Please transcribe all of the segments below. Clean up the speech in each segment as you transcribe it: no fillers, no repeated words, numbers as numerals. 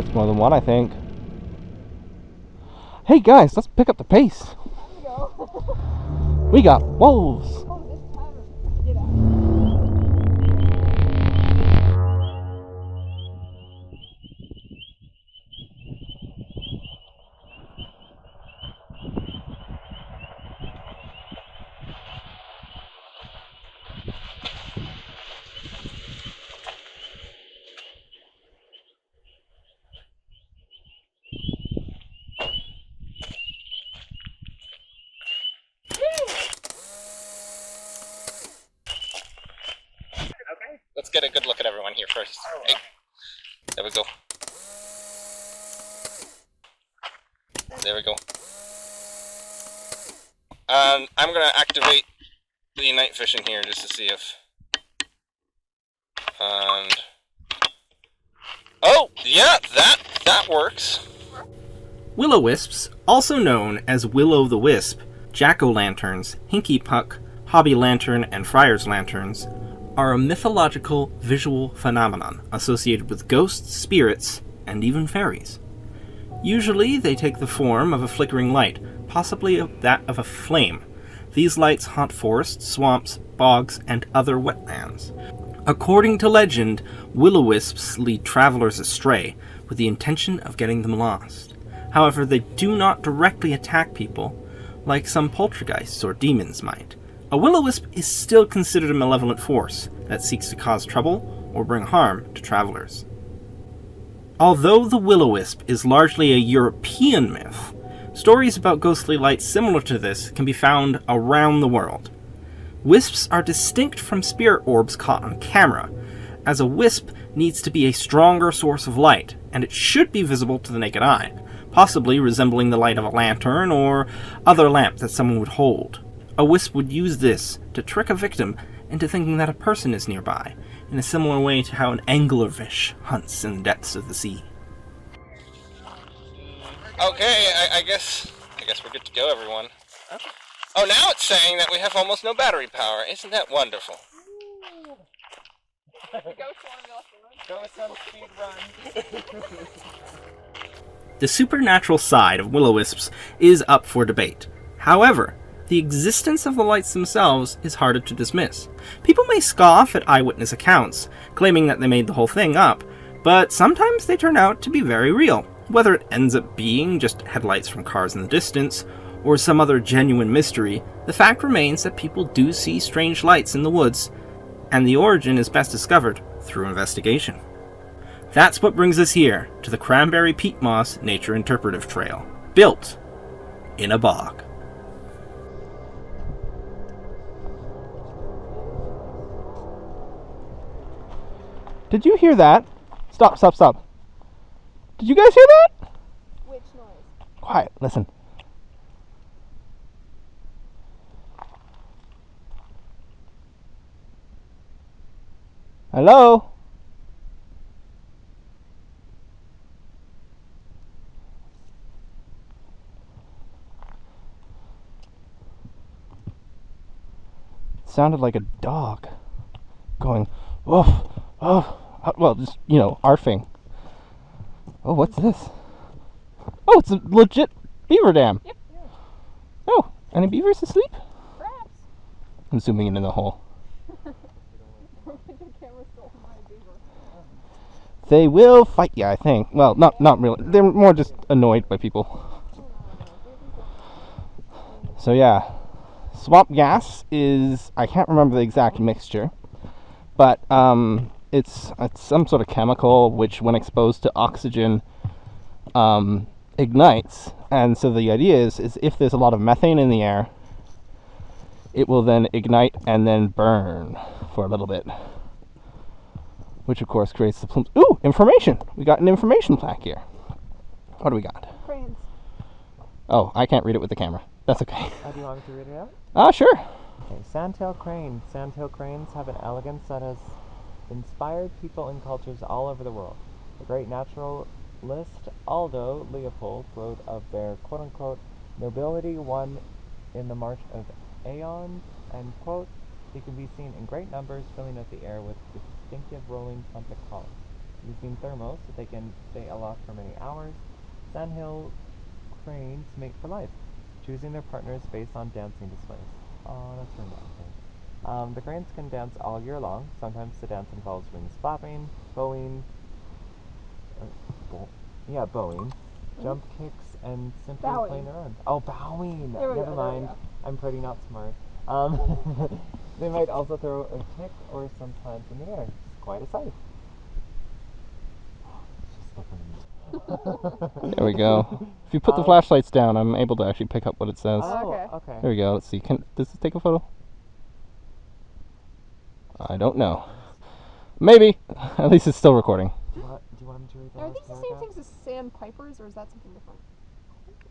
That's more than one, I think. Hey guys, let's pick up the pace. We got wolves. Let's get a good look at everyone here first. Hey, there we go. There we go. I'm gonna activate the night vision here just to see if. And oh yeah, that works. Will-o-wisps, also known as Will-o'-the-Wisp, jack-o'-lanterns, hinky-puck, hobby lantern, and friar's lanterns, are a mythological visual phenomenon associated with ghosts, spirits, and even fairies. Usually they take the form of a flickering light, possibly that of a flame. These lights haunt forests, swamps, bogs, and other wetlands. According to legend, will-o'-wisps lead travelers astray with the intention of getting them lost. However, they do not directly attack people like some poltergeists or demons might. A will-o'-wisp is still considered a malevolent force that seeks to cause trouble or bring harm to travelers. Although the will-o'-wisp is largely a European myth, stories about ghostly lights similar to this can be found around the world. Wisps are distinct from spirit orbs caught on camera, as a wisp needs to be a stronger source of light, and it should be visible to the naked eye, possibly resembling the light of a lantern or other lamp that someone would hold. A wisp would use this to trick a victim into thinking that a person is nearby, in a similar way to how an anglerfish hunts in the depths of the sea. Okay, I guess we're good to go, everyone. Okay. Oh, now it's saying that we have almost no battery power. Isn't that wonderful? Go some speed run. The supernatural side of will-o'-wisps is up for debate. However, the existence of the lights themselves is harder to dismiss. People may scoff at eyewitness accounts, claiming that they made the whole thing up, but sometimes they turn out to be very real. Whether it ends up being just headlights from cars in the distance, or some other genuine mystery, the fact remains that people do see strange lights in the woods, and the origin is best discovered through investigation. That's what brings us here to the Cranberry Peatlands Nature Interpretive Trail, built in a bog. Did you hear that? Stop. Did you guys hear that? Which noise? Quiet, listen. Hello? It sounded like a dog going, woof, woof. Well, just, arfing. Oh, what's this? Oh, it's a legit beaver dam. Yep. Oh, any beavers asleep? Perhaps. I'm zooming in the hole. The camera stole my beaver. They will fight you, I think. Well, not really. They're more just annoyed by people. So yeah, swamp gas is, I can't remember the exact mixture, but it's some sort of chemical which, when exposed to oxygen, ignites. And so the idea is if there's a lot of methane in the air, it will then ignite and then burn for a little bit, which of course creates the plumes. Ooh, information! We got an information plaque here. What do we got? Cranes. Oh, I can't read it with the camera. That's okay. Do you want me to read it out? Sure. Okay, Sandtail crane. Sandtail cranes have an elegance that has inspired people and cultures all over the world. The great naturalist Aldo Leopold wrote of their quote-unquote nobility won in the march of aeons, and quote, they can be seen in great numbers filling up the air with distinctive rolling trumpet calls. Using thermals so they can stay aloft for many hours, sandhill cranes mate for life, choosing their partners based on dancing displays. Oh, that's romantic. The cranes can dance all year long. Sometimes the dance involves wings flapping, bowing, bowing, jump kicks, and simply Bowing. playing around. Oh, bowing! There we Never go, there we mind. go. I'm pretty not smart. They might also throw a kick or some plants in the air. It's quite a sight. There we go. If you put the flashlights down, I'm able to actually pick up what it says. Oh, Okay. okay. There we go. Let's see. Does this take a photo? I don't know. Maybe. At least it's still recording. Do you want him to read the Are last these the same paragraph? things as sandpipers, or is that something different?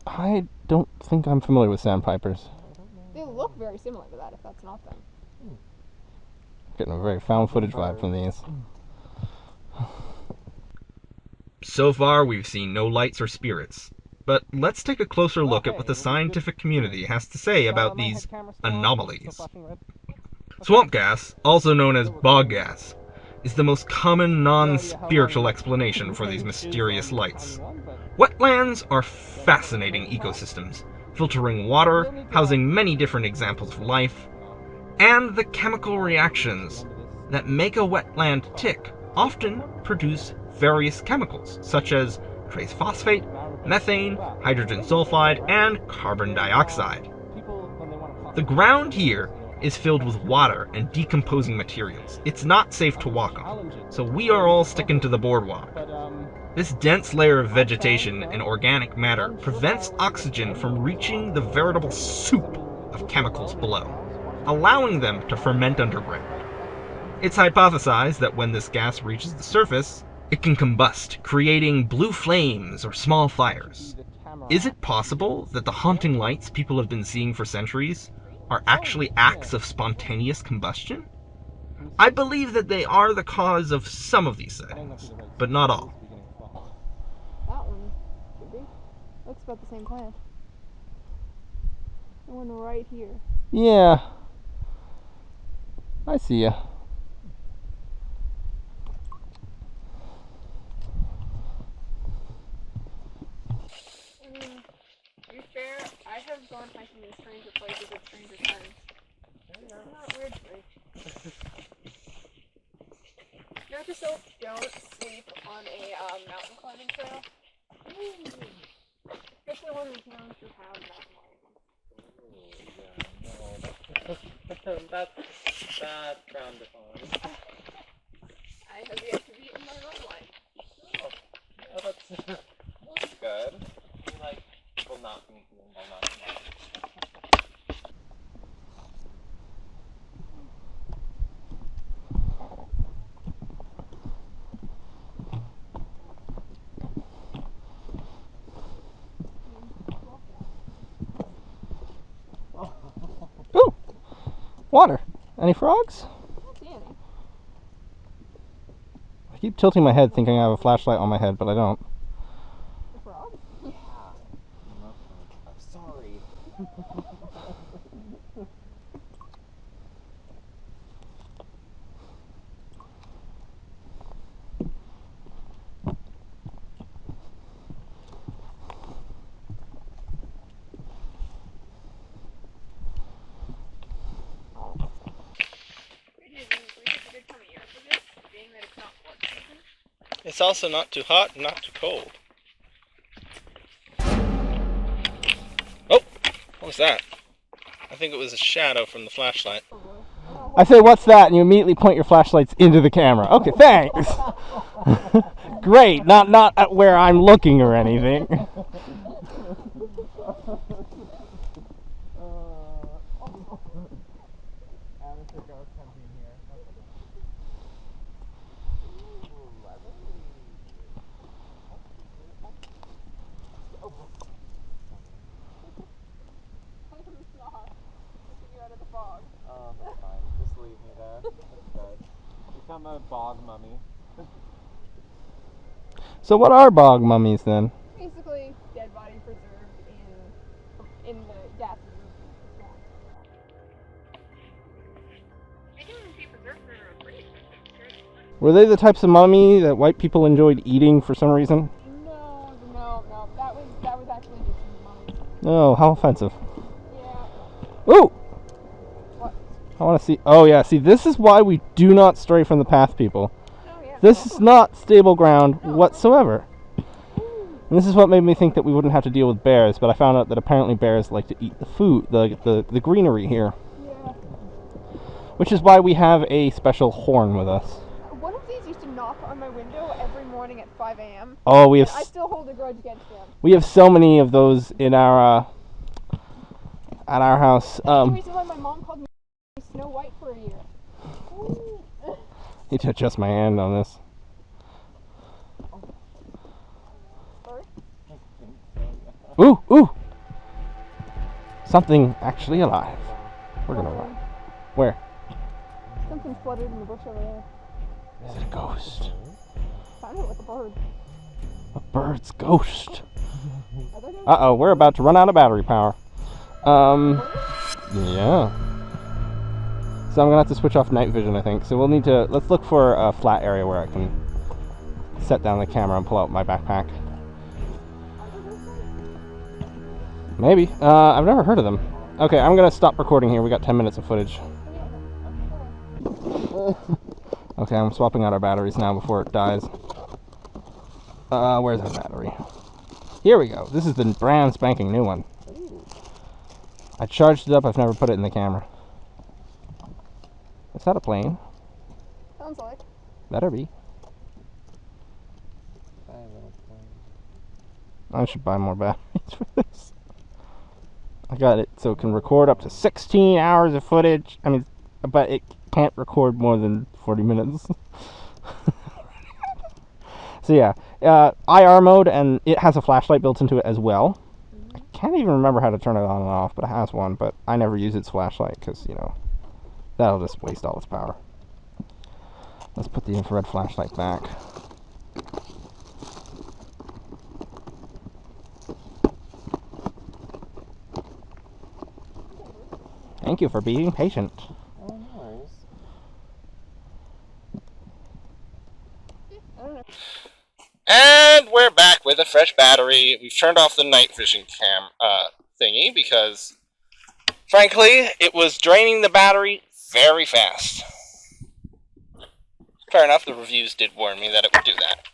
I don't think I'm familiar with sandpipers. I don't know. They look very similar to that, if that's not them. Getting a very found footage vibe from these. So far, we've seen no lights or spirits. But let's take a closer look at what the scientific community has to say about these anomalies. Swamp gas, also known as bog gas, is the most common non-spiritual explanation for these mysterious lights. Wetlands are fascinating ecosystems, filtering water, housing many different examples of life, and the chemical reactions that make a wetland tick often produce various chemicals, such as trace phosphate, methane, hydrogen sulfide, and carbon dioxide. The ground here is filled with water and decomposing materials. It's not safe to walk on, so we are all sticking to the boardwalk. This dense layer of vegetation and organic matter prevents oxygen from reaching the veritable soup of chemicals below, allowing them to ferment underground. It's hypothesized that when this gas reaches the surface, it can combust, creating blue flames or small fires. Is it possible that the haunting lights people have been seeing for centuries are actually acts of spontaneous combustion? I believe that they are the cause of some of these sightings, but not all. That one should be. Looks about the same plant. The one right here. Yeah. I see ya. To be fair, I have gone hiking in stranger places with stranger friends. Not weird to me. Note to self, don't sleep on a mountain climbing trail. Especially one that's known to have mountain lions. That's frowned upon. I have yet to be in my own life. Oh, that's good. Will not be will not be. Ooh! Water. Any frogs? I don't see any. I keep tilting my head thinking I have a flashlight on my head, but I don't. The frogs? Yeah. I'm sorry. It's also not too hot and not too cold. Oh! What was that? I think it was a shadow from the flashlight. I say, what's that? And you immediately point your flashlights into the camera. Okay, thanks. Great. Not at where I'm looking or anything. Amateur ghost hunting here. I'm not. Pushing you out of the fog. Oh, that's fine. Just leave me there. That's good. Become a bog mummy. So what are bog mummies then? Basically, dead body preserved in the gases of swamp. Making them be preserved for a pretty expensive. Were they the types of mummy that white people enjoyed eating for some reason? No. That was actually just mummies. Oh, how offensive. Yeah. Ooh! What? I want to see. Oh, yeah. See, this is why we do not stray from the path, people. Oh yeah. This is not stable ground whatsoever. And this is what made me think that we wouldn't have to deal with bears, but I found out that apparently bears like to eat the food, the greenery here. Yeah. Which is why we have a special horn with us. One of these used to knock on my window every morning at 5 a.m. Oh, we have I still hold a grudge against them. we have so many of those in our at our house. That's the reason why my mom called me Snow White for a year. Need to adjust my hand on this. Sorry? Ooh, ooh! Something actually alive. We're gonna run. Where? Something fluttered in the bush over there. Is it a ghost? Sounded like a bird. A bird's ghost. Are there no Uh-oh, we're about to run out of battery power. Yeah. So I'm gonna have to switch off night vision, I think. So we'll need to, let's look for a flat area where I can set down the camera and pull out my backpack. Maybe. I've never heard of them. Okay, I'm gonna stop recording here. We got 10 minutes of footage. Okay, I'm swapping out our batteries now before it dies. Where's our battery? Here we go. This is the brand spanking new one. I charged it up. I've never put it in the camera. Is that a plane? Sounds like. Better be. I should buy more batteries for this. I got it so it can record up to 16 hours of footage. I mean, but it can't record more than 40 minutes. So yeah, IR mode, and it has a flashlight built into it as well. I can't even remember how to turn it on and off, but it has one. But I never use its flashlight because, you know, that'll just waste all its power. Let's put the infrared flashlight back. Thank you for being patient. Oh, no worries. I don't know. And we're back with a fresh battery. We've turned off the night vision thingy because, frankly, it was draining the battery very fast. Fair enough, the reviews did warn me that it would do that.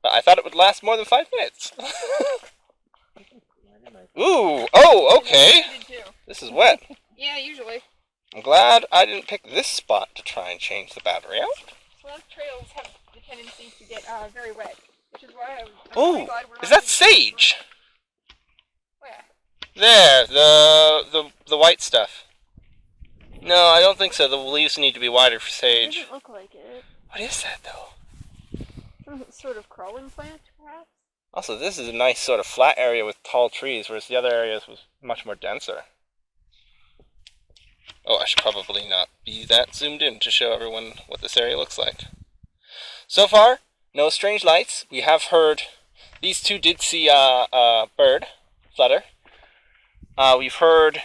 But I thought it would last more than 5 minutes. Ooh, oh, okay. I did too. This is wet. Yeah, usually. I'm glad I didn't pick this spot to try and change the battery out. Swamp trails have the tendency to get very wet, which is why I'm Oh, really glad we're not is that using- sage? Where? There, the white stuff. No, I don't think so. The leaves need to be wider for It sage. doesn't look like it. What is that, though? Some sort of crawling plant, perhaps? Also, this is a nice sort of flat area with tall trees, whereas the other areas was much more denser. Oh, I should probably not be that zoomed in to show everyone what this area looks like. So far, no strange lights. We have heard, these two did see a bird flutter. We've heard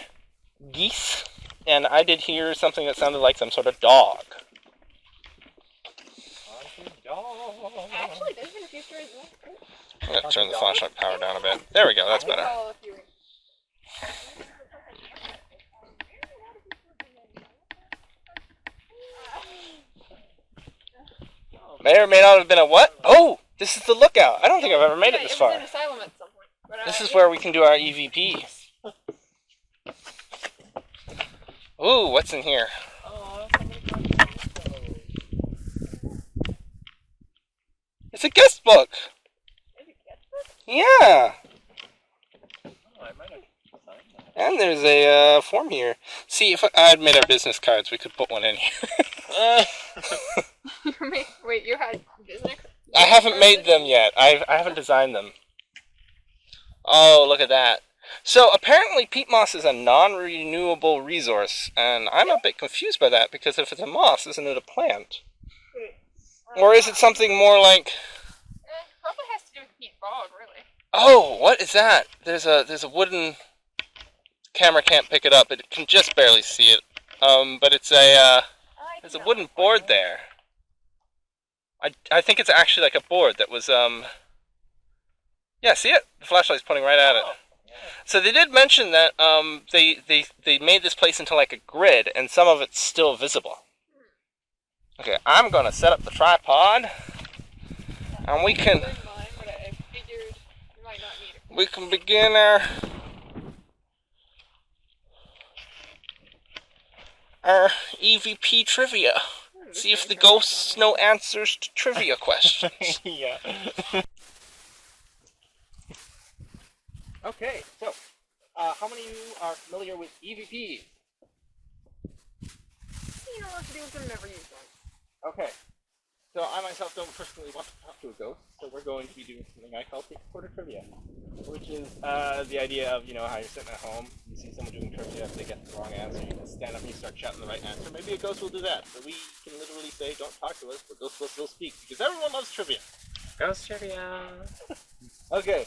geese, and I did hear something that sounded like some sort of dog. Actually, there's been a few stories. I'm going to turn the flashlight power down a bit. There we go, that's better. May or may not have been a what? Oh, this is the lookout. I don't think I've ever made it this It was far. an asylum at some point. But, This is where we can do our EVP. Ooh, what's in here? It's a guest book. Yeah. And there's a form here. See, if I had made our business cards, we could put one in here. Wait, you had business? I haven't made them yet. I haven't designed them. Oh, look at that. So apparently peat moss is a non-renewable resource, and I'm a bit confused by that, because if it's a moss, isn't it a plant? Or is it something more like... It probably has to do with peat bog, really. Oh, what is that? There's a wooden... Camera can't pick it up, it can just barely see it. But it's a, there's a wooden board there. I think it's actually like a board that was Yeah, see it? The flashlight's pointing right at it. So they did mention that they made this place into like a grid, and some of it's still visible. Okay, I'm gonna set up the tripod, and we can begin our EVP trivia. See if the ghosts know answers to trivia questions. Yeah. Okay, so how many of you are familiar with EVPs? You know what to do with them, never use one. Okay, so I myself don't personally want to talk to a ghost, so we're going to be doing something I call tape recorder trivia, which is the idea of, you know, how you're sitting at home, you see someone doing trivia, if they get the wrong answer, you can stand up and you start shouting the right answer. Maybe a ghost will do that, but we can literally say, don't talk to us, but ghosts will still speak, because everyone loves trivia. Ghost trivia. Okay.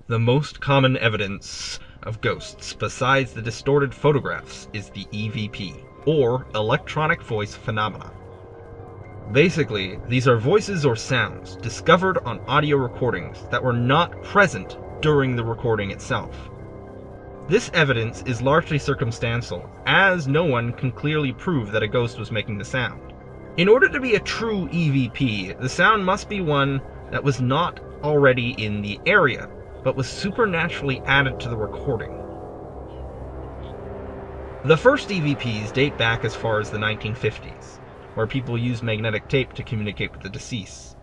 The most common evidence of ghosts, besides the distorted photographs, is the EVP, or electronic voice phenomena. Basically, these are voices or sounds discovered on audio recordings that were not present during the recording itself. This evidence is largely circumstantial, as no one can clearly prove that a ghost was making the sound. In order to be a true EVP, the sound must be one that was not already in the area, but was supernaturally added to the recording. The first EVPs date back as far as the 1950s, where people used magnetic tape to communicate with the deceased.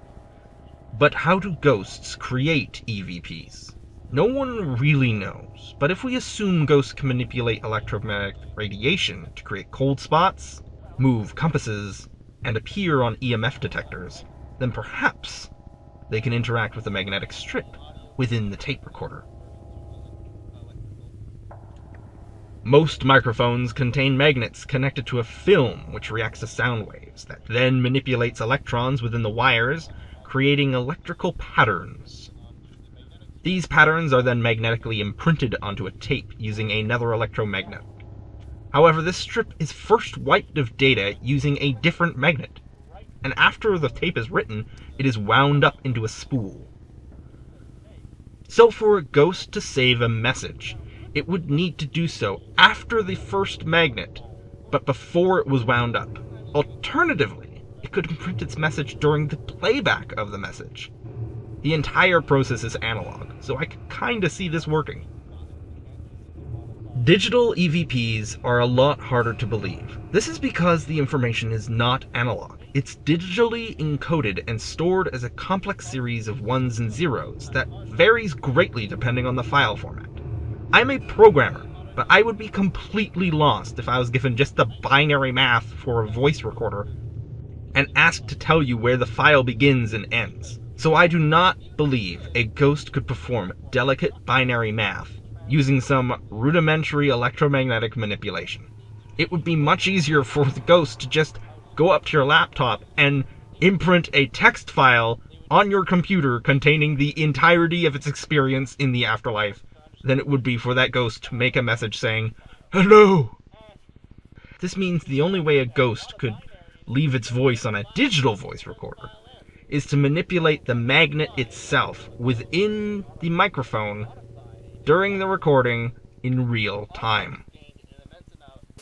But how do ghosts create EVPs? No one really knows, but if we assume ghosts can manipulate electromagnetic radiation to create cold spots, move compasses, and appear on EMF detectors, then perhaps they can interact with a magnetic strip within the tape recorder. Most microphones contain magnets connected to a film which reacts to sound waves that then manipulates electrons within the wires, creating electrical patterns. These patterns are then magnetically imprinted onto a tape using another electromagnet. However, this strip is first wiped of data using a different magnet, and after the tape is written, it is wound up into a spool. So for a ghost to save a message, it would need to do so after the first magnet, but before it was wound up. Alternatively, it could imprint its message during the playback of the message. The entire process is analog, so I could kinda see this working. Digital EVPs are a lot harder to believe. This is because the information is not analog. It's digitally encoded and stored as a complex series of ones and zeros that varies greatly depending on the file format. I'm a programmer, but I would be completely lost if I was given just the binary math for a voice recorder and asked to tell you where the file begins and ends. So I do not believe a ghost could perform delicate binary math using some rudimentary electromagnetic manipulation. It would be much easier for the ghost to just go up to your laptop and imprint a text file on your computer containing the entirety of its experience in the afterlife than it would be for that ghost to make a message saying, "Hello!" This means the only way a ghost could leave its voice on a digital voice recorder is to manipulate the magnet itself within the microphone during the recording in real time.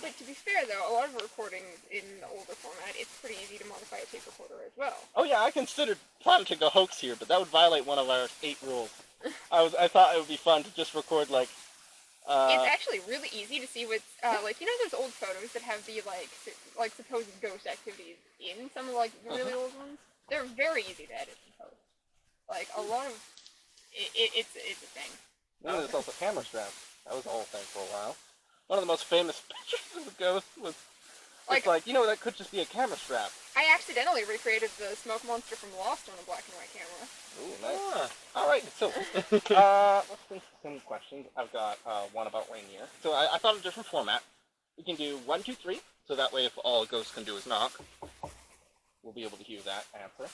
But to be fair, though, a lot of recordings in the older format, it's pretty easy to modify a tape recorder as well. Oh yeah, I considered planting a hoax here, but that would violate one of our 8 rules. I thought it would be fun to just record like. It's actually really easy to see what's like, you know those old photos that have the like supposed ghost activities in some of like the really old ones. They're very easy to edit and post. Like a lot of it's a thing. No, there's also camera straps. That was the whole thing for a while. One of the most famous pictures of the ghost was like, you know, that could just be a camera strap. I accidentally recreated the smoke monster from Lost on a black and white camera. Ooh, nice. Alright, so, let's think some questions. I've got one about Rainier. So I thought of a different format. We can do 1, 2, 3, so that way if all a ghost can do is knock, we'll be able to hear that answer.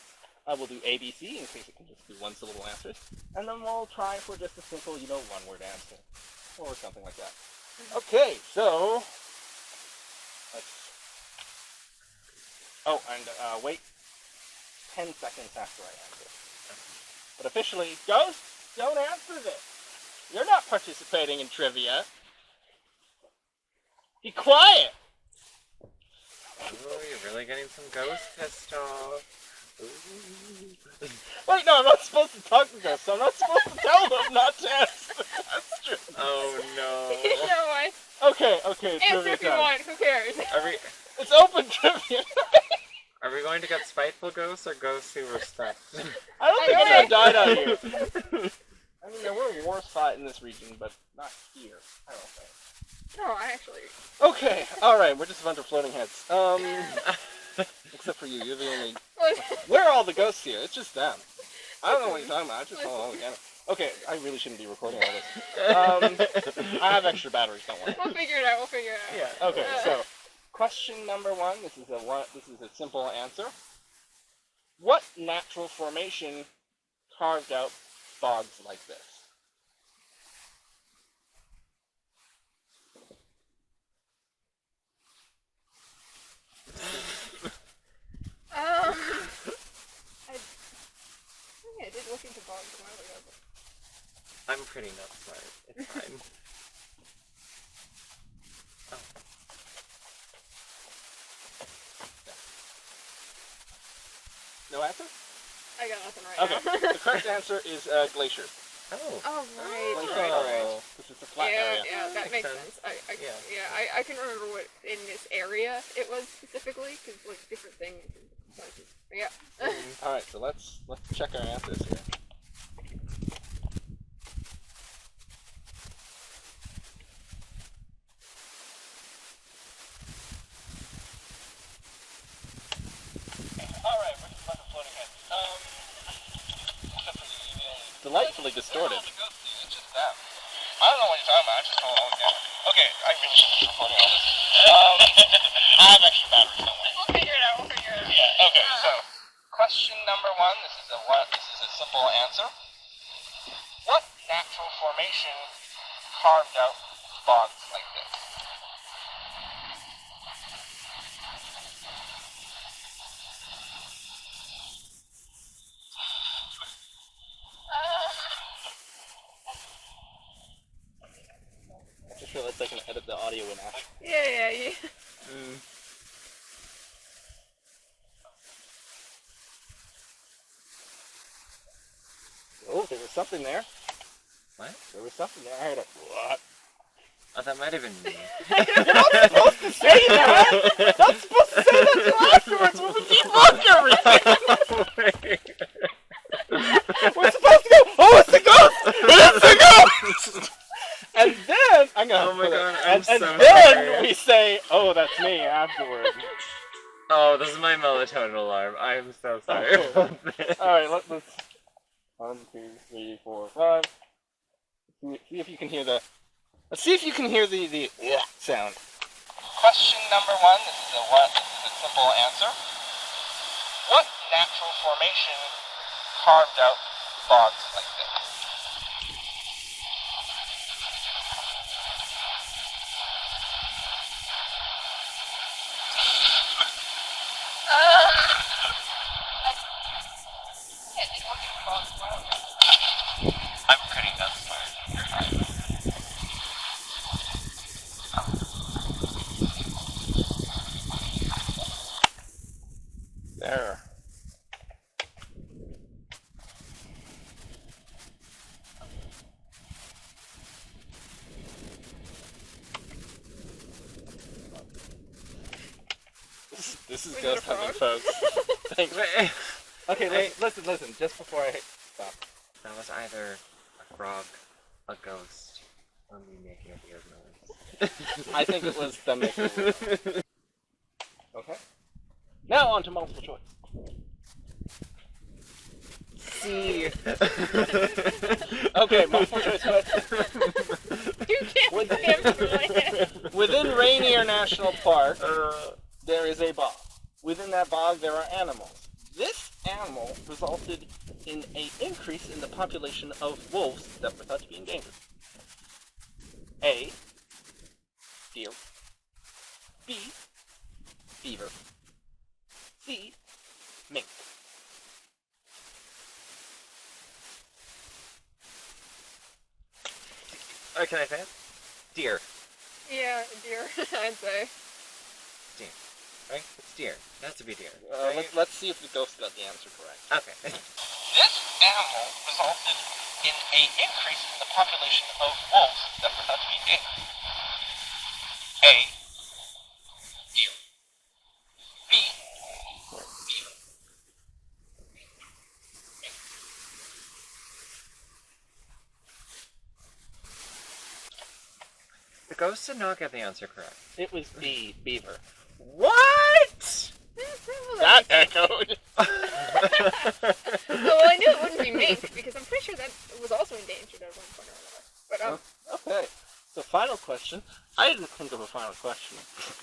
We'll do ABC in case it can just do one syllable answers. And then we'll try for just a simple, you know, one-word answer. Or something like that. Okay, so... Oh, and wait. 10 seconds after I answer. But officially, ghosts, don't answer this. You're not participating in trivia. Be quiet! Oh, you're really getting some ghost pissed off. Ooh. Wait, no, I'm not supposed to talk to ghosts. I'm not supposed to tell them not to answer the question. Oh no. No way. Okay, Answer trivia if you time. want. Who cares? It's open trivia. Are we going to get spiteful ghosts or ghosts who were stuck? I don't think I I'm gonna die out here. I mean, there were wars fought in this region, but not here. I don't think. No, I actually. Okay, alright, we're just a bunch of floating heads. Except for you, you're the only... Where are all the ghosts here? It's just them. I don't know what you're talking about, I just hold on the camera. Okay, I really shouldn't be recording all this. I have extra batteries, don't worry. We'll figure it out. Yeah, okay, so, question number 1, this is a simple answer. What natural formation carved out bogs like this? I did look into bogs a while ago. But... I'm pretty not smart. It's fine. No answer? I got nothing right now. Okay, the correct answer is glacier. Oh. Oh, right. Glacier, Oh. because it's a flat Yeah, area. yeah, that Makes makes sense. sense. Yeah. I can remember what in this area it was specifically, because like different things. And places. Yeah. Alright, so let's check our answers here. Alright, we're just a bunch of floating heads. Delightfully distorted. It's just them. I don't know what you're talking about, I just hold on the camera. Okay, I really should be recording all this. I have extra batteries, don't worry. We'll figure it out. Yeah, okay, so question number 1, this is a simple answer. What natural formation carved out bogs like this? I just realized I can edit the audio in after. Yeah. Oh, there was something there. What? There was something there. I heard a what? Oh, that might have been me. You're not supposed to say that! You're not supposed to say that until afterwards when we debunk everything! We're supposed to go, oh, it's the ghost! It's the ghost! And then, I'm gonna Oh my god, and so then sorry. we say, oh, that's me afterwards. Oh, this is my melatonin alarm. I am so sorry. Alright, let's 1, 2, 3, 4, 5. See if you can hear the. Let's see if you can hear the sound. Question number 1. This is a simple answer. What natural formation carved out bogs like this? I'm pretty dumb smart. There. This is Was it ghost a hunting, frog? folks. Thanks. Okay, listen, just before I stop. That was either a frog, a ghost, or me making a weird noise. I think it was them making a weird noise. Okay. Now on to multiple choice. See. Okay, multiple choice question. You can't it. Within Rainier National Park, there is a bog. Within that bog, there are animals. This animal resulted in an increase in the population of wolves that were thought to be endangered. A. Deer. B. Beaver. C. Mink. can I say it? Deer. Yeah, deer, I'd say. Deer. Right? It's deer. It has to be deer. Let's see if the ghost got the answer correct. Okay. This animal resulted in an increase in the population of wolves that were thought to be dangerous. A. Deer. B. Beaver. The ghost did not get the answer correct. It was B. Beaver. What? That echoed. Well, I knew it wouldn't be mink because I'm pretty sure that was also endangered at one point or another. But Okay. So final question. I didn't think of a final question.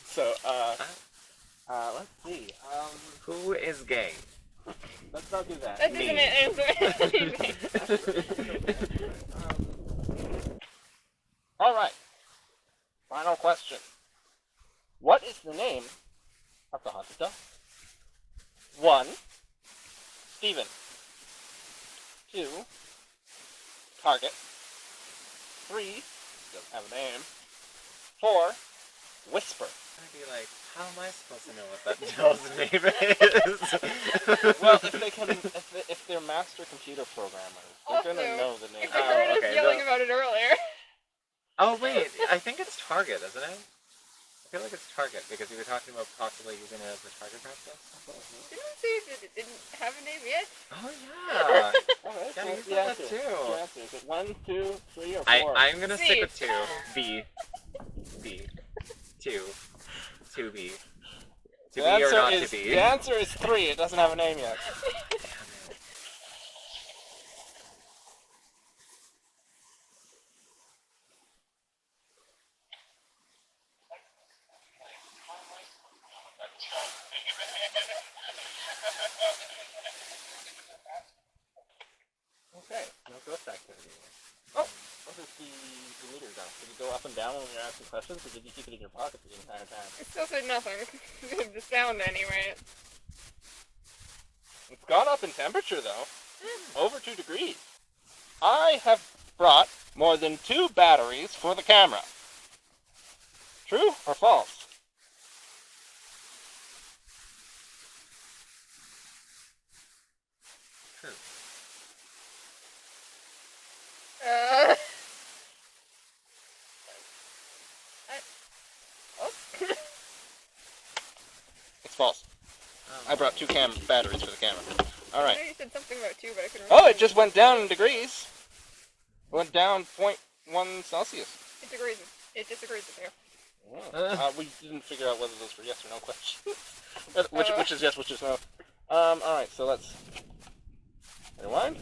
So let's see. Who is gay? Let's not do that. that doesn't answer anything. All right. Final question. What is the name of the haunted dog? 1. Steven. 2. Target. 3. Doesn't have a name. 4. Whisper. I'd be like, how am I supposed to know what that dog's name is? Well, if they're master computer programmers, they're gonna Also, know the name. If they heard us okay, yelling no. about it earlier. Oh wait, I think it's Target, isn't it? I feel like it's Target because we were talking about possibly using it as a target practice. Didn't we say that it didn't have a name yet? Oh yeah. Alright, Yeah, so you the said that answer. too. The answer. Is it 1, 2, 3, or 4? I'm gonna stick C. with 2. B. B. 2. 2B. To The be or answer not is, to be. The answer is 3. It doesn't have a name yet. Okay, no ghost activity. Oh, what is the meter go? Did it go up and down when you're asking questions, or did you keep it in your pocket the entire time? It still said nothing. The sound anyway. It's gone up in temperature though. Over 2 degrees. I have brought more than 2 batteries for the camera. True or false? True. It's false. Oh. I brought 2 batteries for the camera. I Alright. know you said something about 2, but I couldn't Oh, remember. it just went down in degrees. It went down 0.1 Celsius. It disagrees. It disagrees with you. We didn't figure out whether those were yes or no questions. which is yes, which is no. Alright, so let's rewind.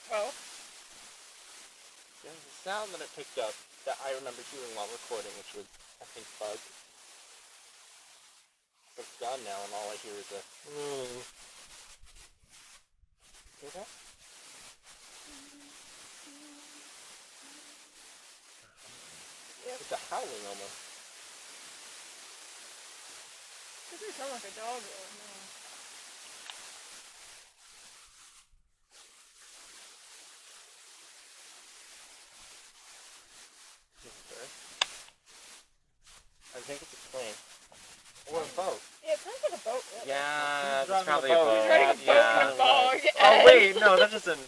Well, There's a sound that it picked up that I remember hearing while recording, which was, I think, bug. But it's gone now, and all I hear is a. Hear that? It's a howling almost. doesn't sound like a dog though. No. I think it's a plane. Or a boat. Yeah, it sounds like a boat. Really. Yeah, Who's that's driving probably a a boat? boat. He's riding a boat Yeah. in a bog. Oh wait, no, that doesn't.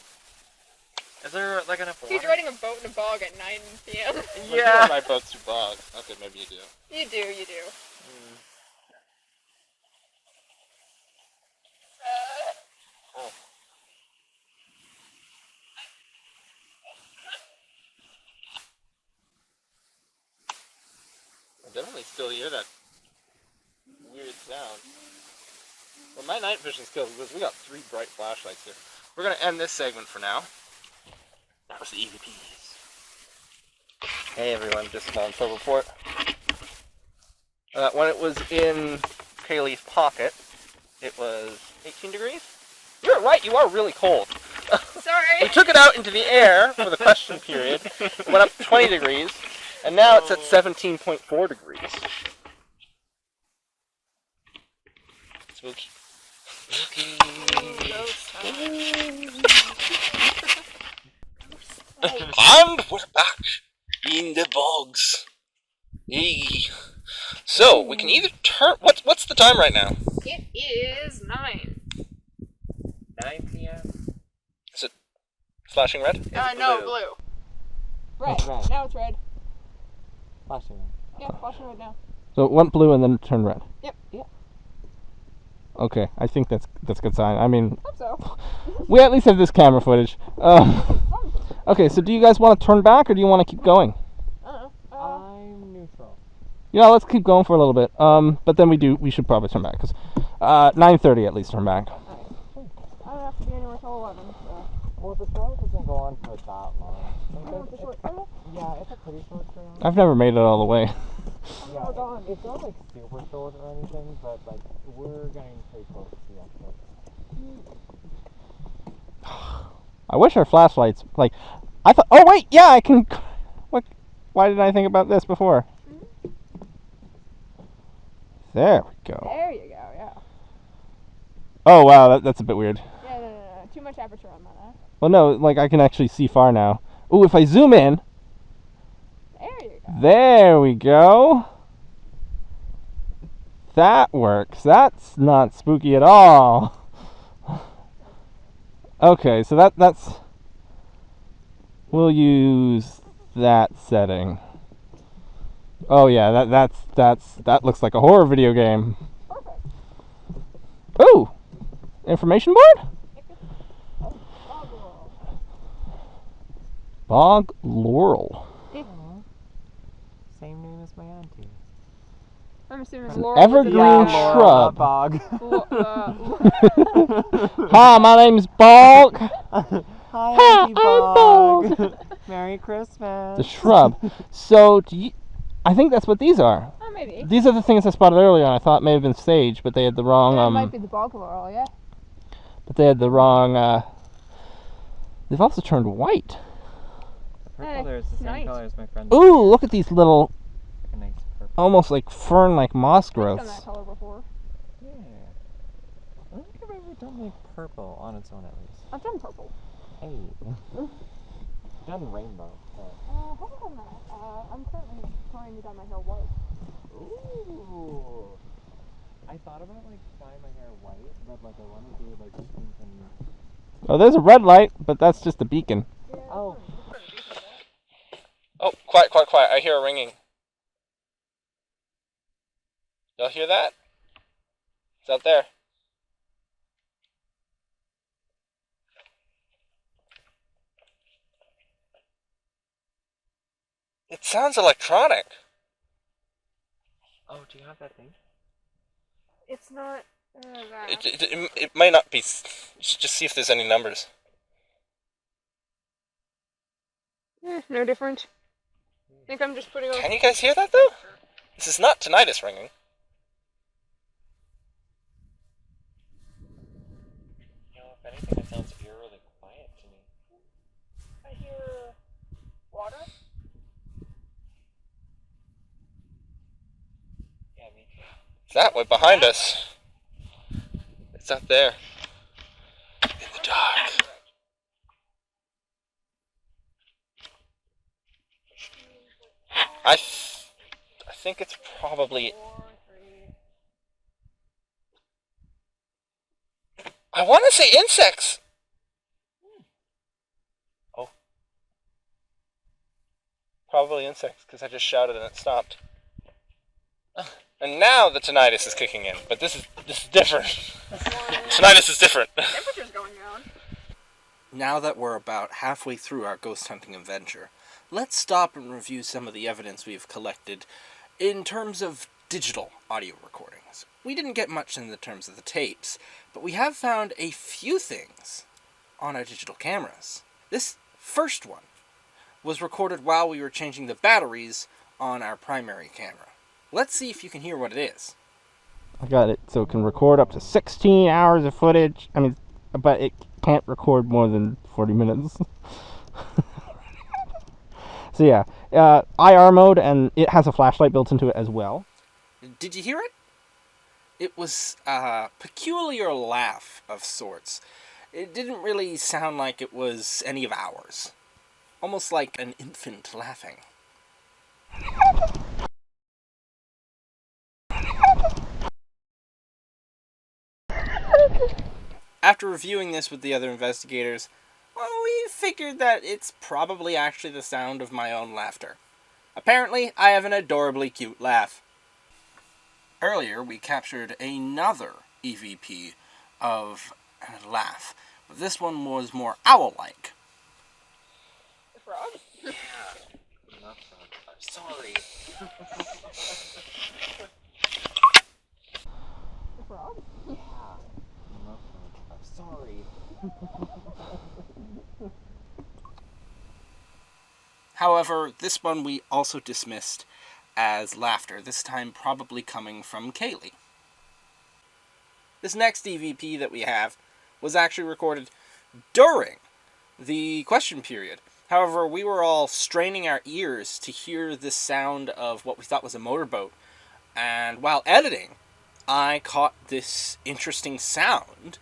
Is there like enough water? He's riding a boat in a bog at 9 p.m. Well, you Yeah. don't ride boats through bogs. Okay, maybe you do. You do, you do. Oh. I definitely still hear that weird sound. Well, my night vision skills was we got 3 bright flashlights here. We're gonna end this segment for now. That was the EVPs. Hey everyone, just a small info report. When it was in bouquet leaf pocket, it was 18 degrees. You're right, you are really cold. Sorry. We took it out into the air for the question period. It went up to 20 degrees, and now it's at 17.4 degrees. Spooky. And we're back in the bogs. Hey. So we can either turn. What's the time right now? It is 9. 9 p.m. Is it flashing red? No, blue. Red. Red. Now it's red. Flashing. Yeah, flashing red now. So it went blue and then turned red. Yep. Okay, I think that's a good sign. I mean, Hope so. we at least have this camera footage. Okay, so do you guys want to turn back or do you want to keep going? I'm neutral. Yeah, let's keep going for a little bit. But then we should probably turn back because 9:30 at least turn back. I don't have to be anywhere till 11, so. Well, the trail doesn't go on for that long. Oh, it's a short trail? Yeah, it's a pretty short trail. I've never made it all the way. Yeah, it's not like super short or anything, but like we're getting pretty close to the exit. I wish our flashlights I thought. Oh wait, yeah, I can. What? Why didn't I think about this before? There we go. There you go, yeah. Oh wow, that's a bit weird. Yeah, no. Too much aperture on that. Well, no, like I can actually see far now. Ooh, if I zoom in. There you go. There we go. That works. That's not spooky at all. Okay, so that's. We'll use that setting. Oh yeah, that looks like a horror video game. Perfect. Ooh, information board. Bog Laurel. Same name as my auntie. I'm assuming it's An Laurel. evergreen shrub. Bog. Hi, my name's Bog. Hi, Hi, Auntie I'm Bog. Merry Christmas. The shrub. So, I think that's what these are. Oh, maybe. These are the things I spotted earlier, and I thought may have been sage, but they had the wrong. That might be the bog laurel, yeah. But they had the wrong. They've also turned white. Purple there is the same nice. color as my friend's. Ooh, look at these little, A nice purple. almost like fern-like moss I've done that growths. color before. Yeah. I don't think I've ever done like purple on its own at least. I've done purple. Hey. Done rainbow. But... I haven't done that. I'm currently trying to dye my hair white. Ooh. I thought about like dyeing my hair white, but like I want to do like pink and. Oh, there's a red light, but that's just a beacon. Yeah, Oh. Oh, quiet, quiet, quiet. I hear a ringing. Y'all hear that? It's out there. It sounds electronic. Oh, do you have that thing? It's not that. It might not be. Just see if there's any numbers. No different. I think I'm just putting on. Can you guys hear that though? This is not tinnitus ringing. You know, if anything, it sounds eerily quiet to me. I hear water. Yeah, me too. It's that way behind us. It's out there. In the dark. I think it's probably. I want to say insects. Oh. Probably insects, because I just shouted and it stopped. And now the tinnitus is kicking in, but this is different. Tinnitus is different. Temperature's going down. Now that we're about halfway through our ghost hunting adventure, let's stop and review some of the evidence we've collected in terms of digital audio recordings. We didn't get much in the terms of the tapes, but we have found a few things on our digital cameras. This first one was recorded while we were changing the batteries on our primary camera. Let's see if you can hear what it is. I got it so it can record up to 16 hours of footage. I mean, but it can't record more than 40 minutes. So yeah, IR mode, and it has a flashlight built into it as well. Did you hear it? It was a peculiar laugh of sorts. It didn't really sound like it was any of ours. Almost like an infant laughing. After reviewing this with the other investigators, well, we figured that it's probably actually the sound of my own laughter. Apparently, I have an adorably cute laugh. Earlier, we captured another EVP of a laugh, but this one was more owl-like. The frog? Yeah. Not frog. I'm sorry. The frog? Not frog. I'm sorry. However, this one we also dismissed as laughter, this time probably coming from Kaylee. This next EVP that we have was actually recorded during the question period. However, we were all straining our ears to hear the sound of what we thought was a motorboat, and while editing, I caught this interesting sound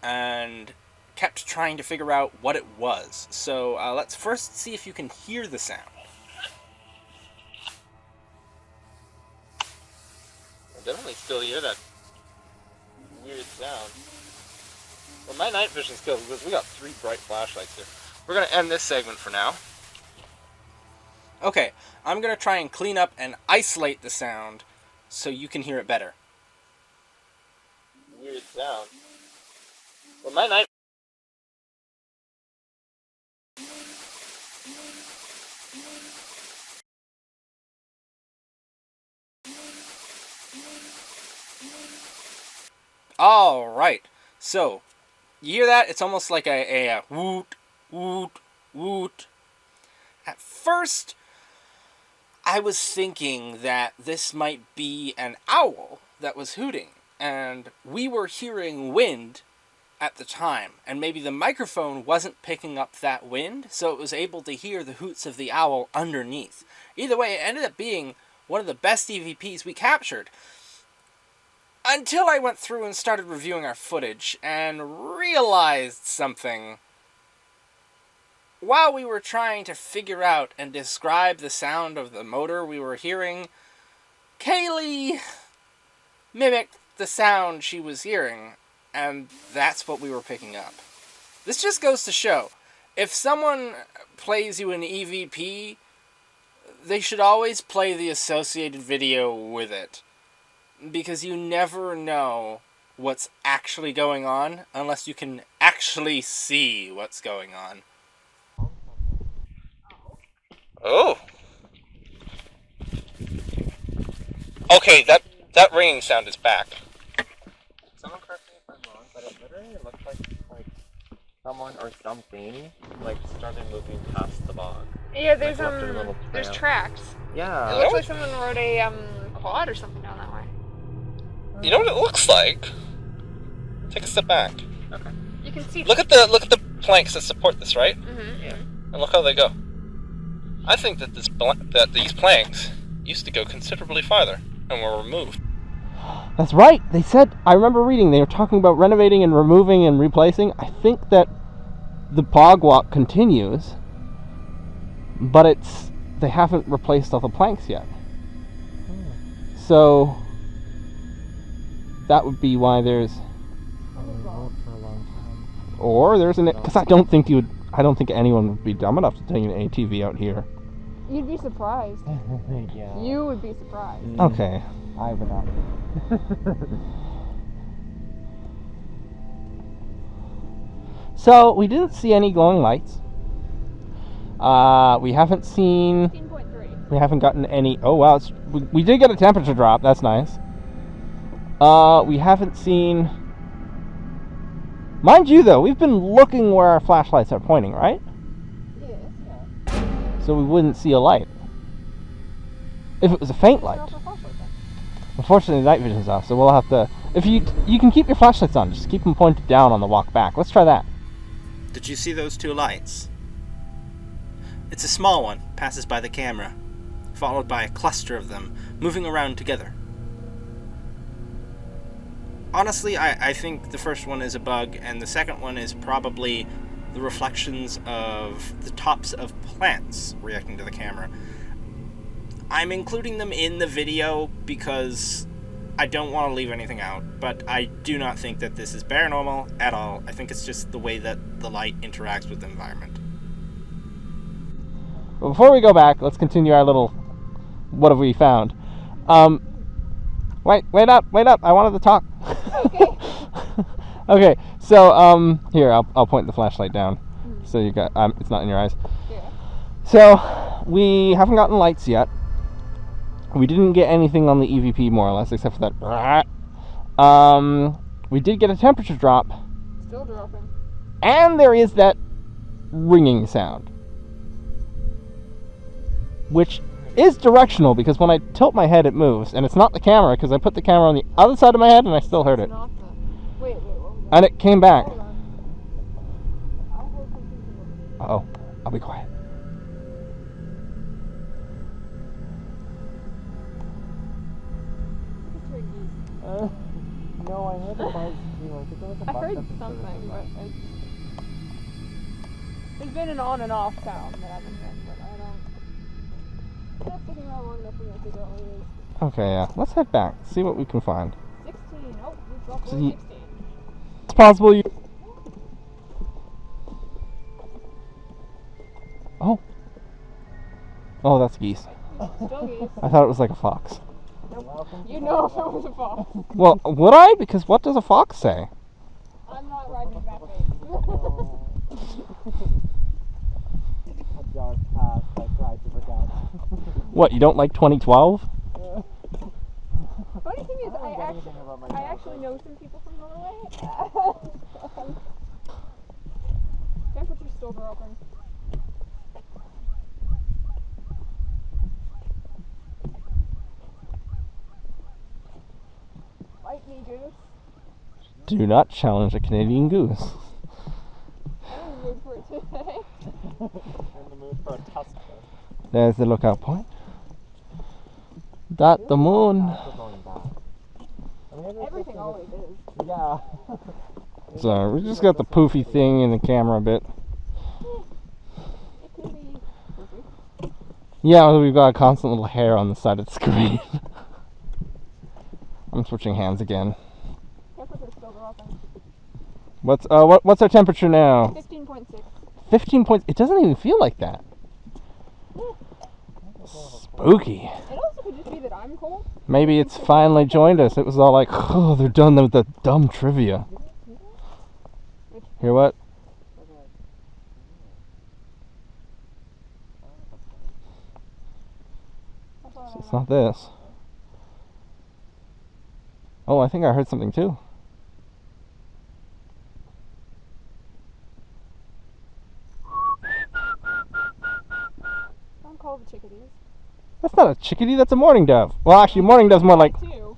and kept trying to figure out what it was. So let's first see if you can hear the sound. I definitely still hear that weird sound. Well, my night vision skills, we got 3 bright flashlights here. We're going to end this segment for now. Okay, I'm going to try and clean up and isolate the sound so you can hear it better. Weird sound. Well, my night... Alright, so, you hear that? It's almost like a woot, woot, woot. At first, I was thinking that this might be an owl that was hooting, and we were hearing wind at the time, and maybe the microphone wasn't picking up that wind, so it was able to hear the hoots of the owl underneath. Either way, it ended up being one of the best EVPs we captured. Until I went through and started reviewing our footage and realized something. While we were trying to figure out and describe the sound of the motor we were hearing, Kaylee mimicked the sound she was hearing, and that's what we were picking up. This just goes to show, if someone plays you an EVP, they should always play the associated video with it. Because you never know what's actually going on unless you can actually see what's going on. Oh! Okay, that ringing sound is back. Someone correct me if I'm wrong, but it literally looked like someone or something started moving past the bog. Yeah, there's left a little there's trail. tracks. Yeah. It looks like someone rode a quad or something down that way. You know what it looks like? Take a step back. Okay. You can see. Look at the planks that support this, right? Mm-hmm. Yeah. And look how they go. I think that these planks used to go considerably farther and were removed. That's right. They said, I remember reading, they were talking about renovating and removing and replacing. I think that the bog walk continues, but they haven't replaced all the planks yet. So that would be why there's, or there's an, because I don't think anyone would be dumb enough to take an ATV out here. You'd be surprised. Yeah. You would be surprised. Okay. I would not. So we didn't see any glowing lights. We haven't seen. 15.3. We haven't gotten any. Oh wow, we did get a temperature drop. That's nice. We haven't seen. Mind you, though, we've been looking where our flashlights are pointing, right? Yeah. So we wouldn't see a light. If it was a faint light. Unfortunately, the night vision's off, so we'll have to... If you can keep your flashlights on, just keep them pointed down on the walk back. Let's try that. Did you see those two lights? It's a small one, passes by the camera, followed by a cluster of them, moving around together. Honestly, I think the first one is a bug, and the second one is probably the reflections of the tops of plants reacting to the camera. I'm including them in the video because I don't want to leave anything out, but I do not think that this is paranormal at all. I think it's just the way that the light interacts with the environment. But before we go back, let's continue our little... What have we found? Wait up! I wanted to talk. Okay. Okay, so, here, I'll point the flashlight down. So you got, it's not in your eyes. Yeah. So, we haven't gotten lights yet. We didn't get anything on the EVP, more or less, except for that. We did get a temperature drop. Still dropping. And there is that ringing sound. Which is directional, because when I tilt my head, it moves. And it's not the camera, because I put the camera on the other side of my head, and I still heard it. Not the... Wait, what was that? And it came back. Hold on. I heard something. Uh-oh. I'll be quiet. No, I heard a buzz too. I think it was a I buzz heard at the something, surface. but it's... There's been an on and off sound that I've been hearing, but I don't... I'm not sticking around long enough for me to figure out what it is. Okay, yeah. Let's head back. See what we can find. 16. Oh, we've dropped So below you- 16. It's possible you... Oh. Oh, that's geese. Still geese. I thought it was like a fox. You know if it was a fox. Well, would I? Because what does a fox say? I'm not riding that bait. A dark past I tried to forget. What, you don't like 2012? Funny thing is, I actually know some people from Norway. Temperature's still dropping. Fight me, goose. Do not challenge a Canadian goose. I'm in the mood for it today. In the mood for a tusk. There's the lookout point. That the moon. We're going back. I mean, Everything always is. Yeah. So we just got the poofy thing in the camera a bit. It can be goofy. Yeah, well, we've got a constant little hair on the side of the screen. I'm switching hands again. Temperature's still dropping. What's our temperature now? 15.6. 15 points. It doesn't even feel like that. Spooky. It also could just be that I'm cold. Maybe it's finally joined us. It was all like, oh, they're done with the dumb trivia. Hear what? It's not this. Oh, I think I heard something too. Don't call the chickadees. That's not a chickadee, that's a mourning dove. Well, actually, mourning dove's more like... Two.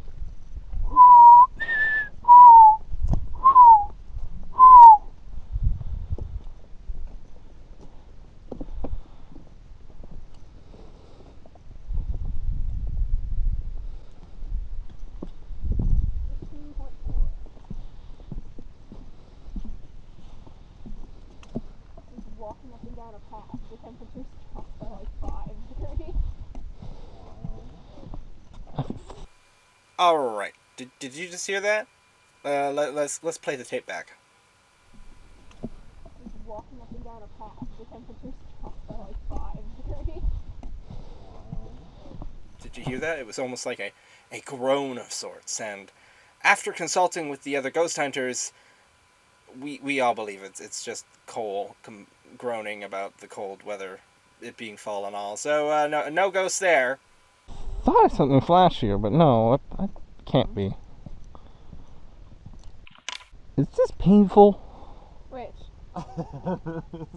Walking up and down a path, the temperature's dropped by like 5 degrees. All right. Did you just hear that? Let's play the tape back. Just walking up and down a path, the temperature's dropped by like 5 degrees. Did you hear that? It was almost like a groan of sorts. And after consulting with the other ghost hunters, we all believe it's just Cole groaning about the cold weather, it being fall and all. So no ghosts there. Thought I saw something flash here, but no, it can't be. Is this painful? Which?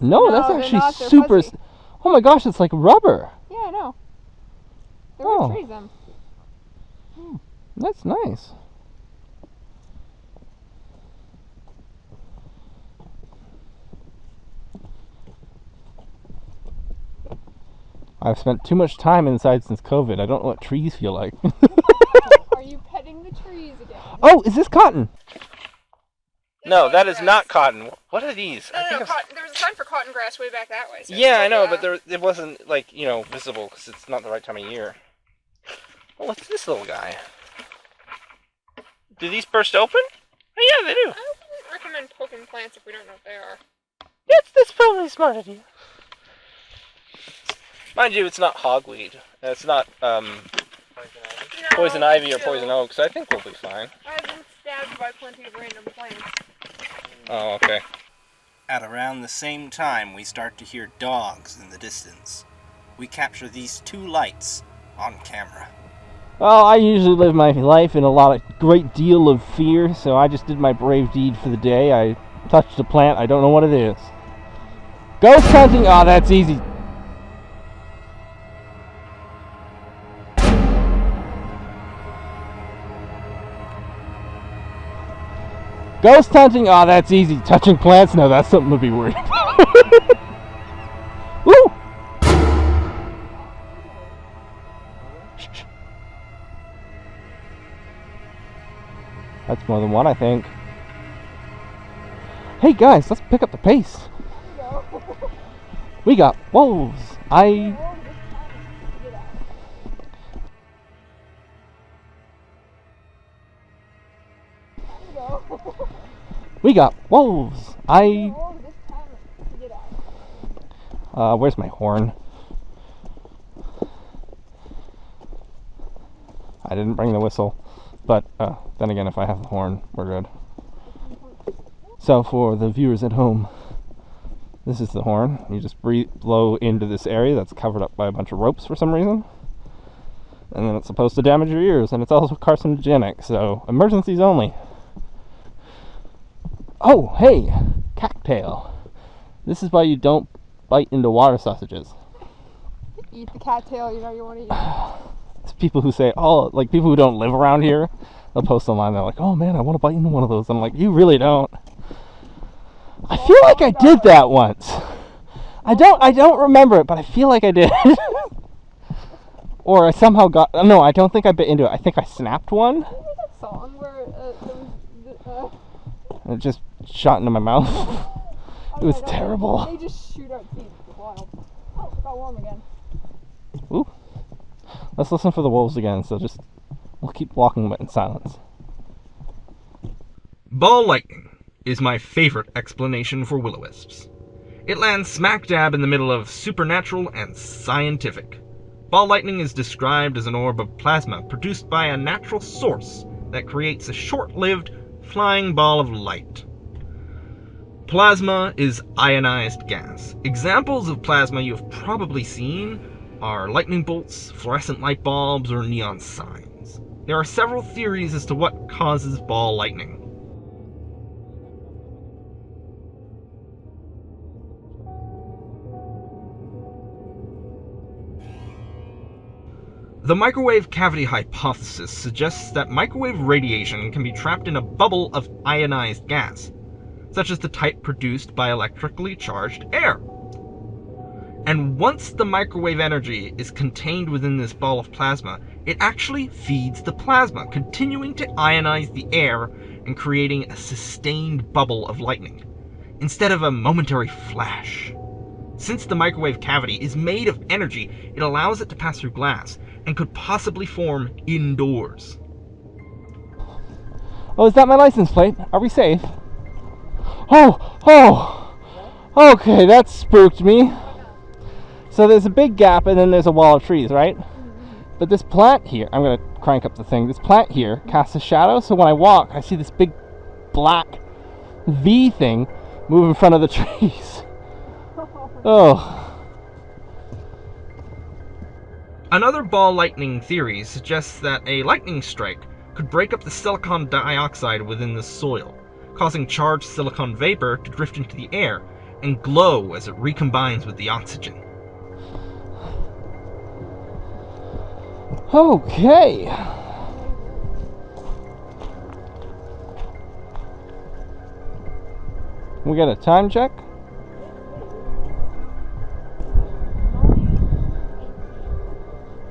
No, that's they're actually not, they're super... fuzzy. Oh my gosh, it's like rubber. Yeah, I know. They're Oh. gonna freeze them. That's nice. I've spent too much time inside since COVID. I don't know what trees feel like. Are you petting the trees again? Oh, is this cotton? No, that is not cotton. What are these? No, there was a sign for cotton grass way back that way. So Yeah, I know, but it wasn't, like, you know, visible because it's not the right time of year. Oh, what's this little guy? Do these burst open? Oh, yeah, they do. I wouldn't recommend poking plants if we don't know what they are. That's probably a smart idea. Mind you, it's not hogweed. It's not poison ivy or poison oak, so I think we'll be fine. I've been stabbed by plenty of random plants. Oh, okay. At around the same time, we start to hear dogs in the distance. We capture these two lights on camera. Well, I usually live my life in a great deal of fear, so I just did my brave deed for the day. I touched a plant. I don't know what it is. Ghost hunting? Oh, that's easy. Ghost hunting? Oh, that's easy. Touching plants? No, that's something to be worried about. Woo! That's more than one, I think. Hey guys, let's pick up the pace. We got wolves. We got wolves. Where's my horn? I didn't bring the whistle, but then again, if I have the horn, we're good. So for the viewers at home, this is the horn. You just blow into this area that's covered up by a bunch of ropes for some reason, and then it's supposed to damage your ears, and it's also carcinogenic, so emergencies only. Oh, hey, cattail. This is why you don't bite into water sausages. Eat the cattail, you know you want to eat. It's people who say, oh, like people who don't live around here, they'll post online, they're like, oh man, I want to bite into one of those. I'm like, you really don't. I feel like I did that once. I don't remember it, but I feel like I did. Or I somehow got, no, I don't think I bit into it. I think I snapped one. What was that song where and it just shot into my mouth. It was terrible. They just shoot out seeds. It's wild. Oh, it got warm again. Ooh. Let's listen for the wolves again, so we'll keep walking in silence. Ball lightning is my favorite explanation for will-o-wisps. It lands smack dab in the middle of supernatural and scientific. Ball lightning is described as an orb of plasma produced by a natural source that creates a short-lived flying ball of light. Plasma is ionized gas. Examples of plasma you have probably seen are lightning bolts, fluorescent light bulbs, or neon signs. There are several theories as to what causes ball lightning. The microwave cavity hypothesis suggests that microwave radiation can be trapped in a bubble of ionized gas, such as the type produced by electrically charged air. And once the microwave energy is contained within this ball of plasma, it actually feeds the plasma, continuing to ionize the air and creating a sustained bubble of lightning, instead of a momentary flash. Since the microwave cavity is made of energy, it allows it to pass through glass, and could possibly form indoors. Oh, is that my license plate? Are we safe? Oh! Okay, that spooked me. So there's a big gap and then there's a wall of trees, right? But this plant here, I'm going to crank up the thing, this plant here casts a shadow, so when I walk, I see this big black V thing move in front of the trees. Oh. Another ball lightning theory suggests that a lightning strike could break up the silicon dioxide within the soil, causing charged silicon vapor to drift into the air and glow as it recombines with the oxygen. Okay. We get a time check.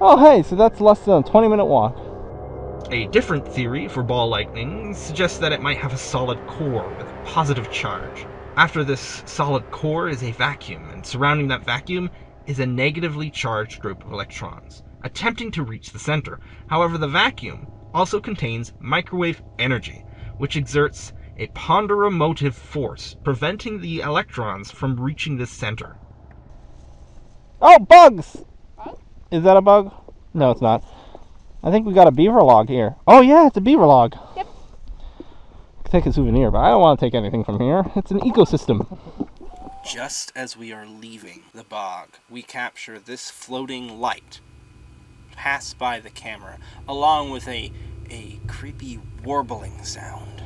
Oh, hey, so that's less than a 20-minute walk. A different theory for ball lightning suggests that it might have a solid core with positive charge. After this solid core is a vacuum, and surrounding that vacuum is a negatively charged group of electrons, attempting to reach the center. However, the vacuum also contains microwave energy, which exerts a ponderomotive force, preventing the electrons from reaching the center. Oh, bugs! Bug? Is that a bug? No, it's not. I think we got a beaver log here. Oh, yeah, it's a beaver log. Yep. Could take a souvenir, but I don't want to take anything from here. It's an ecosystem. Just as we are leaving the bog, we capture this floating light pass by the camera, along with a creepy warbling sound.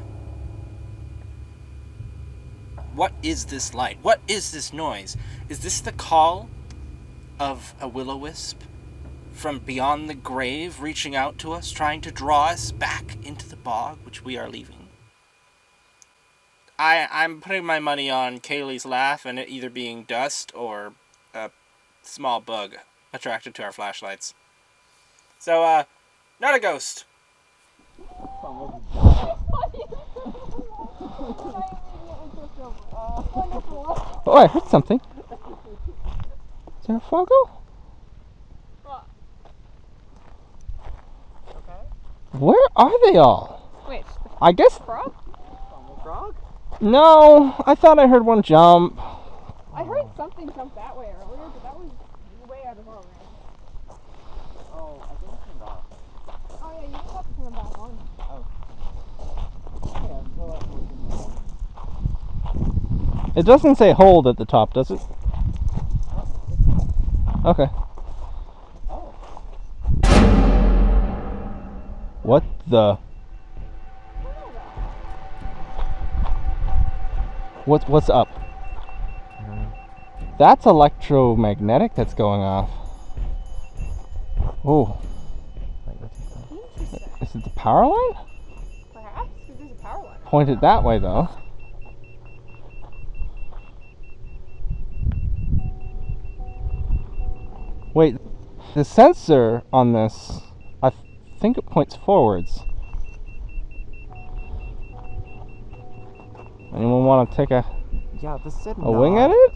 What is this light? What is this noise? Is this the call of a will-o-wisp from beyond the grave, reaching out to us, trying to draw us back into the bog which we are leaving? I'm putting my money on Kaylee's laugh and it either being dust or a small bug attracted to our flashlights. So, not a ghost. Oh, I heard something. Is there a froggo? What? Where are they all? Wait, I guess... frog? Frog? No, I thought I heard one jump. I heard something jump that way earlier, but that was way out of our range. Oh, I think it turned off. Oh yeah, you just have to turn them back on. Yeah, so It doesn't say hold at the top, does it? Okay. Oh. What the... What's up? That's electromagnetic that's going off. Oh. Interesting. Is it the power line? Perhaps, because there's a power line. Pointed that way, though. Wait, the sensor on this, I think it points forwards. Anyone want to take a this did a wing at it?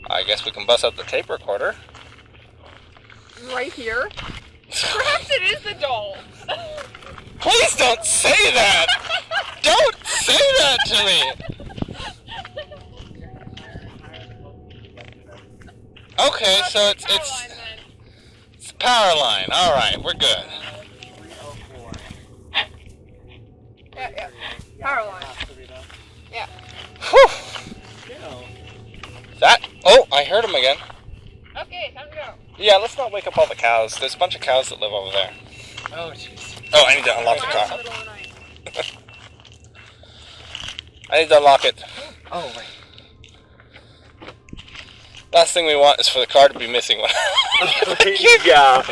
I guess we can bust out the tape recorder. Right here. Perhaps it is the doll. Please don't say that! Don't say that to me! Okay, so it's power line. Alright, we're good. Yeah. Power line. Yeah. Whew! Oh, I heard him again. Okay, time to go. Yeah, let's not wake up all the cows. There's a bunch of cows that live over there. Oh, jeez. Oh, I need to unlock the Right in the car. middle of the night. I need to unlock it. Oh, right. Last thing we want is for the car to be missing. Yeah.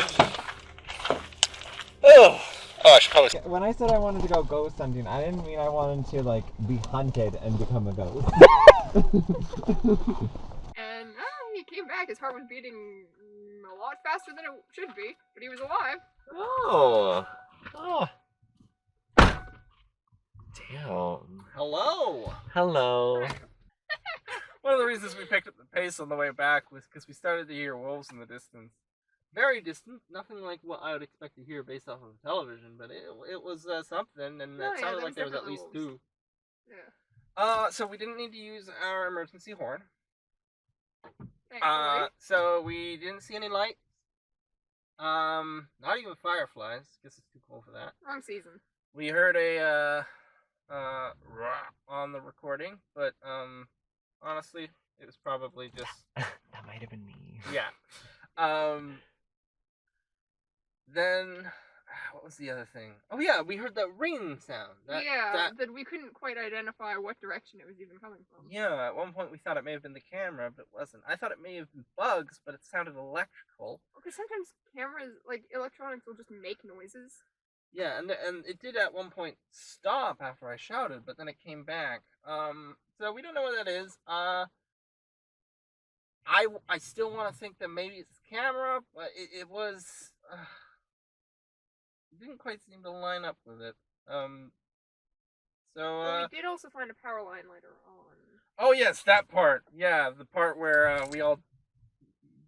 Oh, I should probably... When I said I wanted to go ghost hunting, I didn't mean I wanted to, like, be hunted and become a ghost. And he came back. His heart was beating a lot faster than it should be, but he was alive. Oh. Oh. Damn. Hello! Hello. One of the reasons we picked up the pace on the way back was because we started to hear wolves in the distance. Very distant, nothing like what I would expect to hear based off of television, but it was something, and Oh, it yeah, sounded there like there was at definitely least wolves. two. Yeah. So we didn't need to use our emergency horn. Thankfully. So we didn't see any lights. Not even fireflies. Guess it's too cold for that. Wrong season. We heard a rah on the recording, but honestly, it was probably just That might have been me. yeah. Then what was the other thing? Oh yeah, we heard that ringing sound. That we couldn't quite identify what direction it was even coming from. Yeah, at one point we thought it may have been the camera, but it wasn't. I thought it may have been bugs, but it sounded electrical. Because sometimes cameras, like electronics, will just make noises. Yeah, and it did at one point stop after I shouted, but then it came back. So we don't know what that is. I still want to think that maybe it's the camera, but it was didn't quite seem to line up with it. So Well, we did also find a power line later on. Oh yes, that part. Yeah, the part where we all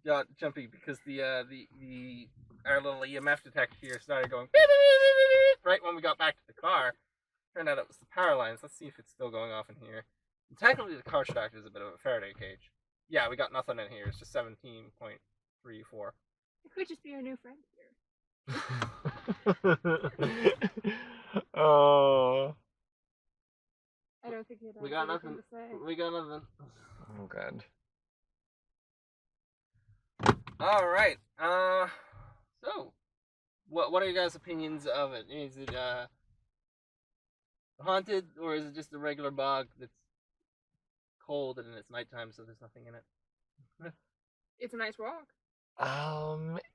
got jumpy because our little EMF detector here started going beep, beep, beep, beep, right when we got back to the car. Turned out it was the power lines. Let's see if it's still going off in here. And technically, the car should act as a bit of a Faraday cage. Yeah, we got nothing in here. It's just 17.34. It could just be our new friend here. Oh. I don't think he had We got anything nothing. to say. We got nothing. Oh, good. All right. So, what are you guys' opinions of it? Is it haunted, or is it just a regular bog that's cold and it's nighttime, so there's nothing in it? It's a nice walk.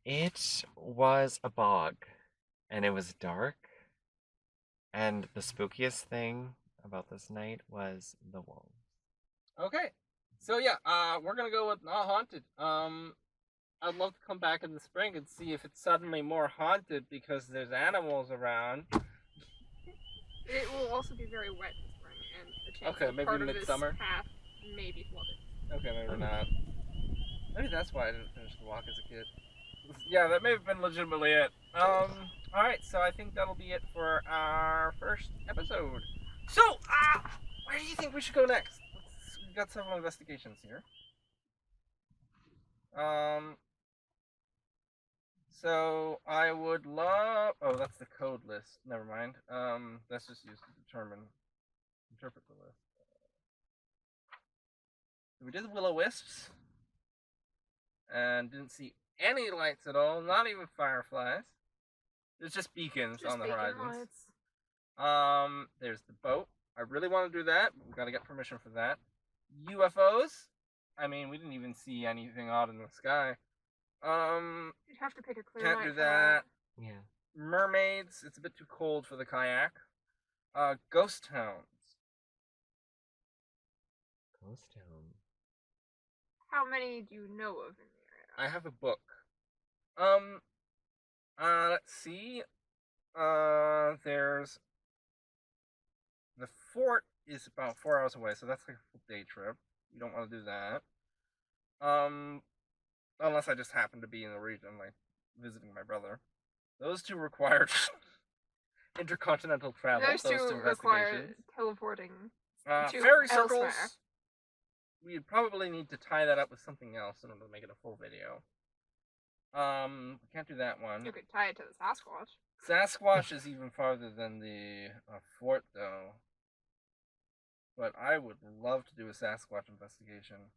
It was a bog, and it was dark, and the spookiest thing about this night was the wolves. Okay. So yeah, we're gonna go with not haunted. I'd love to come back in the spring and see if it's suddenly more haunted because there's animals around. It will also be very wet in spring, and the chance Okay, that maybe part of midsummer? this path may be flooded. Okay, maybe not. Maybe that's why I didn't finish the walk as a kid. Yeah, that may have been legitimately it. Alright, so I think that'll be it for our first episode. So, where do you think we should go next? We've got several investigations here. So I would love. Oh, that's the code list. Never mind. That's just used to interpret the list. So we did the Will-of-the-Whisps, and didn't see any lights at all. Not even fireflies. There's just beacons Just on the beacon horizons. lights. There's the boat. I really want to do that. But we got to get permission for that. UFOs. I mean, we didn't even see anything odd in the sky. You'd have to pick a clear Can't night do for that. Yeah. Mermaids. It's a bit too cold for the kayak. Ghost towns. Ghost town. How many do you know of in the area? I have a book. Let's see. There's the fort is about 4 hours away, so that's like a full day trip. You don't want to do that. Unless I just happen to be in the region, like visiting my brother. Those two required intercontinental travel. Those two require investigations. teleporting to Fairy elsewhere. circles. We'd probably need to tie that up with something else in order to make it a full video. We can't do that one. You could tie it to the Sasquatch. Sasquatch is even farther than the fort, though. But I would love to do a Sasquatch investigation.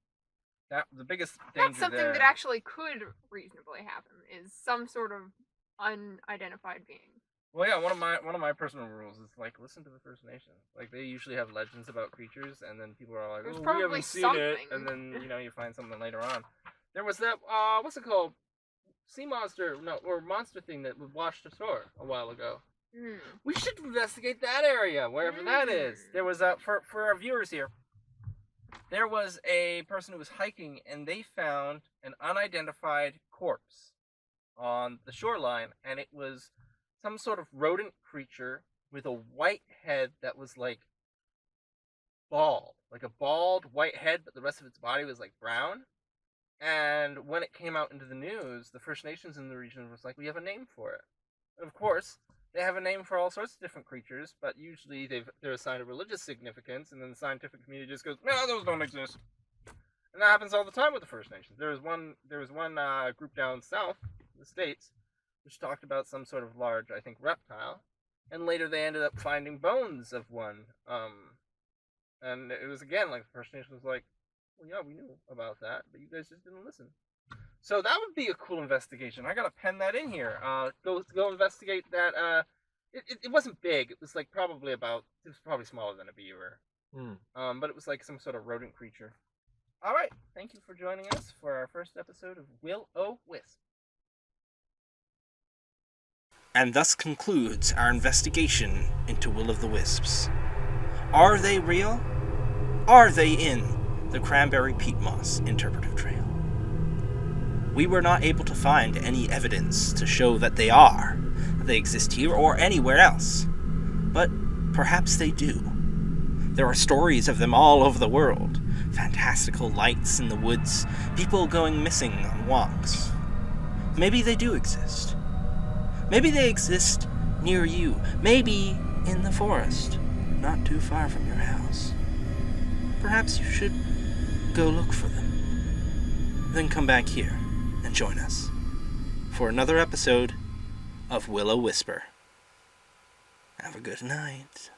The biggest danger That's something there. that actually could reasonably happen, is some sort of unidentified being. Well, yeah, one of my personal rules is like listen to the First Nations. Like they usually have legends about creatures, and then people are like, There's "Oh, we probably haven't seen it," something. and then you find something later on. There was that what's it called? Sea monster, or monster thing that washed ashore a while ago. We should investigate that area, wherever that is. There was for our viewers here. There was a person who was hiking, and they found an unidentified corpse on the shoreline, and it was some sort of rodent creature with a white head that was like bald, like a bald white head, but the rest of its body was like brown. And when it came out into the news, the First Nations in the region was like, we have a name for it. And of course, they have a name for all sorts of different creatures, but usually they're assigned a religious significance, and then the scientific community just goes, no, those don't exist. And that happens all the time with the First Nations. There was one group down south, the States, which talked about some sort of large, I think, reptile, and later they ended up finding bones of one. And it was again like the First Nation was like, well, yeah, we knew about that, but you guys just didn't listen. So that would be a cool investigation. I gotta pen that in here. Go investigate that. It wasn't big. It was like it was probably smaller than a beaver. But it was like some sort of rodent creature. All right, thank you for joining us for our first episode of Will-o-Wisp. And thus concludes our investigation into Will-of-the-Wisps. Are they real? Are they in the Cranberry Peatlands Interpretive Trail? We were not able to find any evidence to show that they are, that they exist here or anywhere else. But perhaps they do. There are stories of them all over the world. Fantastical lights in the woods, people going missing on walks. Maybe they do exist. Maybe they exist near you. Maybe in the forest, not too far from your house. Perhaps you should go look for them. Then come back here and join us for another episode of Will-o-Whisper. Have a good night.